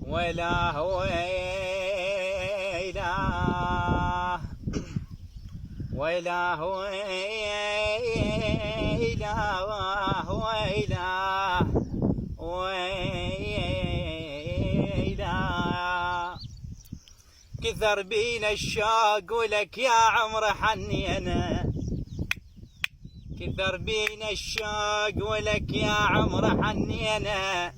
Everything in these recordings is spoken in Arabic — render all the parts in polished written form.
ويلا ويلا ويلا ويلا ويلا ويلا كثر بينا الشوق ولك يا عمر حنينا، كثر بينا الشوق ولك يا عمر حنينا،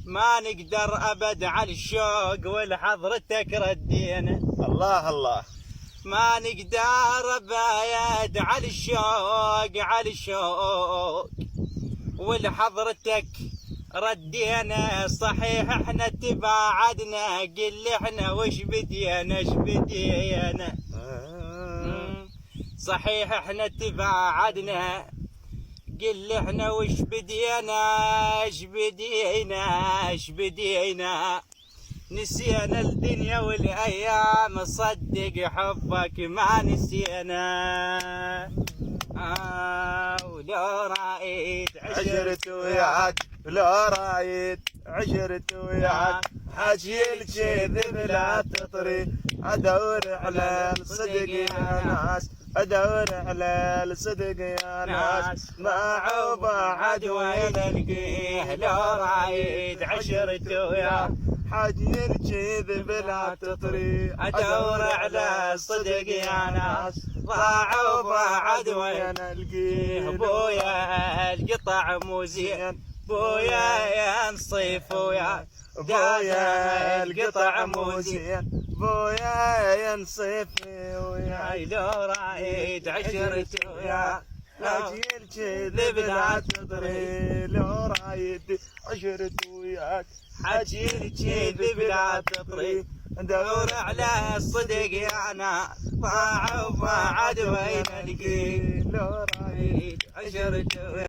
ما نقدر أبد على الشوق ولحضرتك ردينا. الله الله. ما نقدر أبد على الشوق ولحضرتك ردينا. صحيح احنا تباعدنا، قل احنا وش بدينا صحيح احنا تباعدنا، قل احنا وش بدينا نسينا الدنيا والايام، صدق حبك ما نسينا. ولو رايت عشرت وياك، ولو رايت عشرت وياك، حاجي الكذب لا تطري، ادور على الصدق يا ناس، ادور على الصدق يا ناس، ما عوض وين القيه. لو رايت عشرت وياك، حاجي الكذب لا تطري، ادور على الصدق يا ناس، ضاع وبعد وين القيه. بويا القطع مو زين، بويا ينصيف وياك، بويا القطع مو زين، بويا ينصيف وياك. لو رايت عشرت وياك، حاجي الكذب لا تطري، لو رايت عشرت وياك، حاجي الكذب لا تطري، دور على الصدق يا ناس، ضاع وبعد وين القيه. لو رايت عشرت وياك.